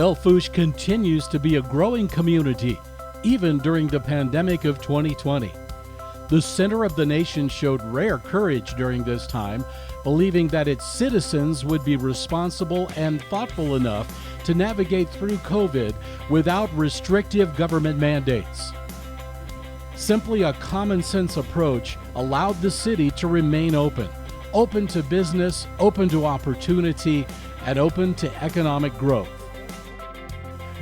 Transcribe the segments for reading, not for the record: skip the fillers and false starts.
Belle Fourche continues to be a growing community, even during the pandemic of 2020. The center of the nation showed rare courage during this time, believing that its citizens would be responsible and thoughtful enough to navigate through COVID without restrictive government mandates. Simply a common sense approach allowed the city to remain open to business, open to opportunity, and open to economic growth.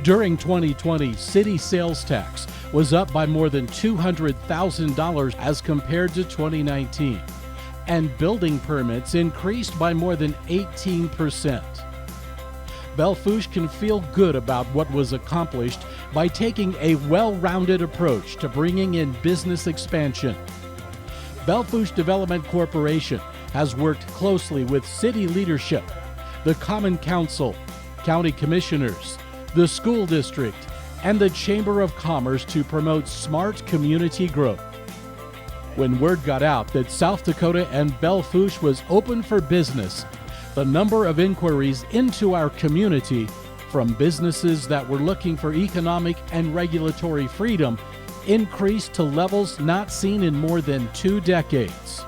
During 2020, city sales tax was up by more than $200,000 as compared to 2019, and building permits increased by more than 18%. Belle Fourche can feel good about what was accomplished by taking a well-rounded approach to bringing in business expansion. Belle Fourche Development Corporation has worked closely with city leadership, the Common Council, county commissioners, the school district, and the Chamber of Commerce to promote smart community growth. When word got out that South Dakota and Belle Fourche was open for business, the number of inquiries into our community from businesses that were looking for economic and regulatory freedom increased to levels not seen in more than 2 decades.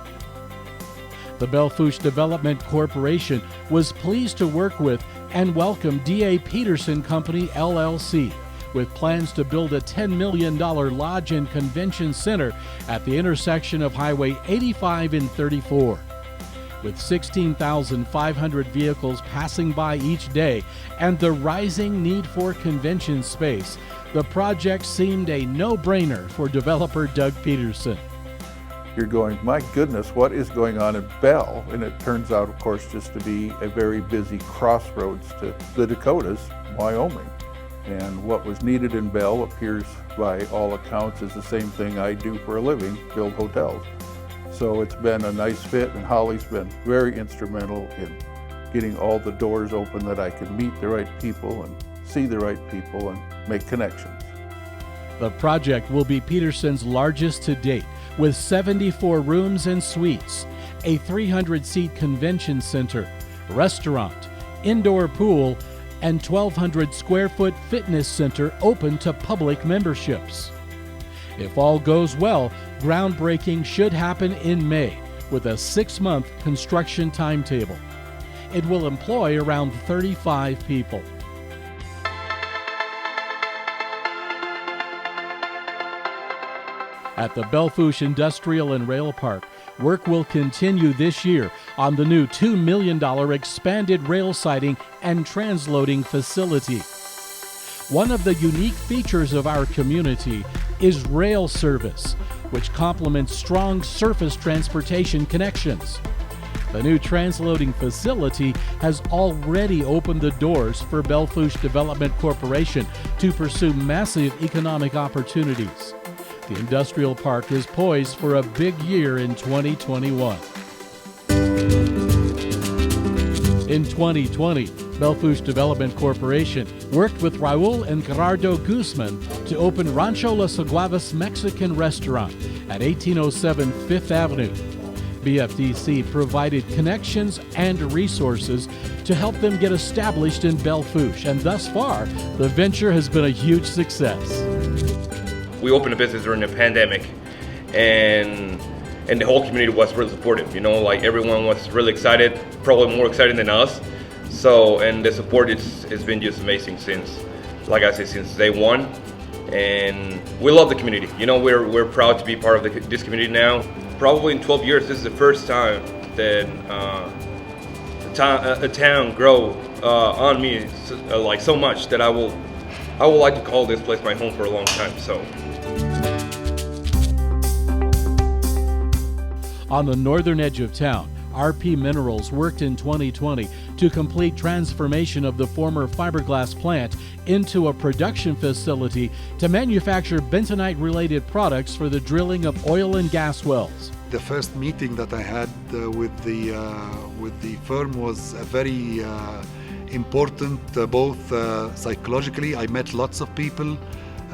The Belle Fourche Development Corporation was pleased to work with and welcome D.A. Peterson Company, LLC, with plans to build a $10 million lodge and convention center at the intersection of Highway 85 and 34. With 16,500 vehicles passing by each day and the rising need for convention space, the project seemed a no-brainer for developer Doug Peterson. You're going, my goodness, what is going on in Belle? And it turns out, of course, just to be a very busy crossroads to the Dakotas, Wyoming. And what was needed in Belle appears by all accounts is the same thing I do for a living, build hotels. So it's been a nice fit, and Holly's been very instrumental in getting all the doors open that I can meet the right people and see the right people and make connections. The project will be Peterson's largest to date, with 74 rooms and suites, a 300-seat convention center, restaurant, indoor pool, and 1,200-square-foot fitness center open to public memberships. If all goes well, groundbreaking should happen in May with a 6-month construction timetable. It will employ around 35 people. At the Belle Fourche Industrial and Rail Park, work will continue this year on the new $2 million expanded rail siding and transloading facility. One of the unique features of our community is rail service, which complements strong surface transportation connections. The new transloading facility has already opened the doors for Belle Fourche Development Corporation to pursue massive economic opportunities. The industrial park is poised for a big year in 2021. In 2020, Belle Fourche Development Corporation worked with Raul and Gerardo Guzman to open Rancho Los Aguavas Mexican Restaurant at 1807 Fifth Avenue. BFDC provided connections and resources to help them get established in Belle Fourche, and thus far, the venture has been a huge success. We opened a business during the pandemic, and the whole community was really supportive. You know, like everyone was really excited, probably more excited than us. So, and the support has been just amazing since, like I said, since day one. And we love the community. You know, we're proud to be part of this community now. Probably in 12 years, this is the first time that a town grow on me like so much that I would like to call this place my home for a long time. So. On the northern edge of town, RP Minerals worked in 2020 to complete transformation of the former fiberglass plant into a production facility to manufacture bentonite-related products for the drilling of oil and gas wells. The first meeting that I had with the firm was very important, both psychologically. I met lots of people.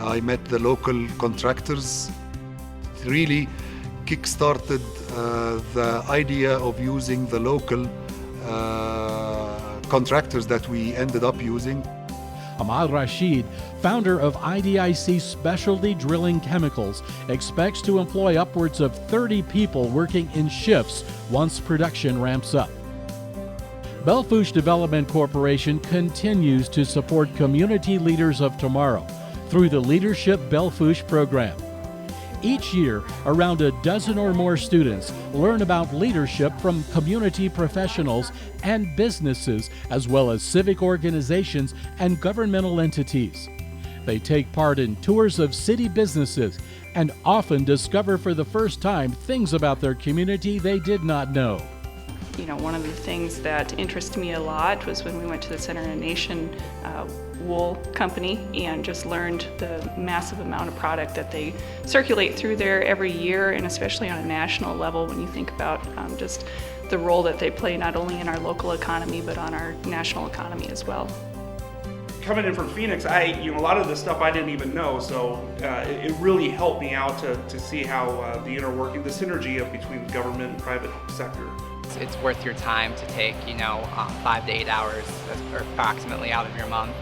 I met the local contractors. It really kick-started the idea of using the local contractors that we ended up using. Ahmad Rashid, founder of IDIC Specialty Drilling Chemicals, expects to employ upwards of 30 people working in shifts once production ramps up. Belle Fourche Development Corporation continues to support community leaders of tomorrow through the Leadership Belle Fourche program. Each year, around a dozen or more students learn about leadership from community professionals and businesses, as well as civic organizations and governmental entities. They take part in tours of city businesses and often discover for the first time things about their community they did not know. You know, one of the things that interested me a lot was when we went to the Center of the Nation wool company and just learned the massive amount of product that they circulate through there every year, and especially on a national level when you think about just the role that they play not only in our local economy but on our national economy as well. Coming in from Phoenix, a lot of this stuff I didn't even know, so it really helped me out to see how the interworking, the synergy of between government and private sector. It's worth your time to take, 5 to 8 hours approximately out of your month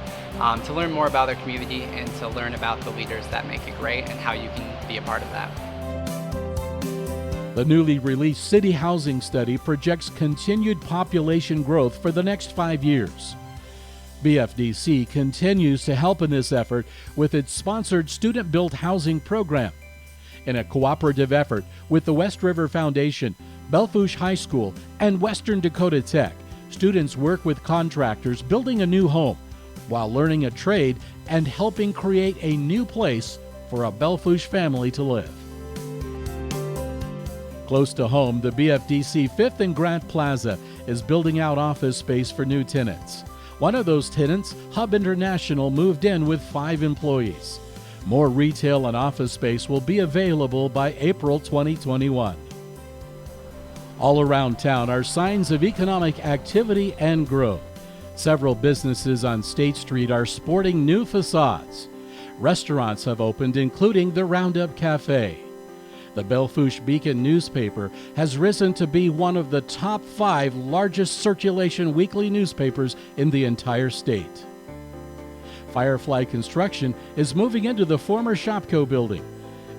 to learn more about their community and to learn about the leaders that make it great and how you can be a part of that. The newly released City Housing Study projects continued population growth for the next 5 years. BFDC continues to help in this effort with its sponsored student-built housing program. In a cooperative effort with the West River Foundation, Belle Fourche High School, and Western Dakota Tech, students work with contractors building a new home while learning a trade and helping create a new place for a Belle Fourche family to live. Close to home, the BFDC 5th and Grant Plaza is building out office space for new tenants. One of those tenants, Hub International, moved in with 5 employees. More retail and office space will be available by April 2021. All around town are signs of economic activity and growth. Several businesses on State Street are sporting new facades. Restaurants have opened, including the Roundup Cafe. The Belle Fourche Beacon newspaper has risen to be one of the top 5 largest circulation weekly newspapers in the entire state. Firefly Construction is moving into the former Shopco building,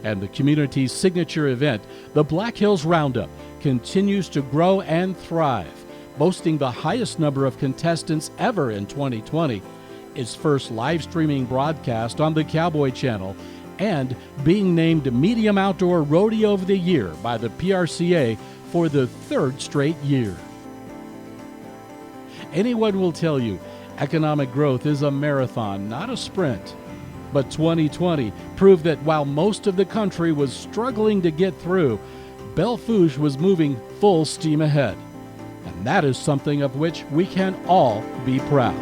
and the community's signature event, the Black Hills Roundup, continues to grow and thrive, boasting the highest number of contestants ever in 2020, its first live streaming broadcast on the Cowboy Channel, and being named Medium Outdoor Rodeo of the Year by the PRCA for the 3rd straight year. Anyone will tell you economic growth is a marathon, not a sprint. But 2020 proved that while most of the country was struggling to get through, Belle Fourche was moving full steam ahead. And that is something of which we can all be proud.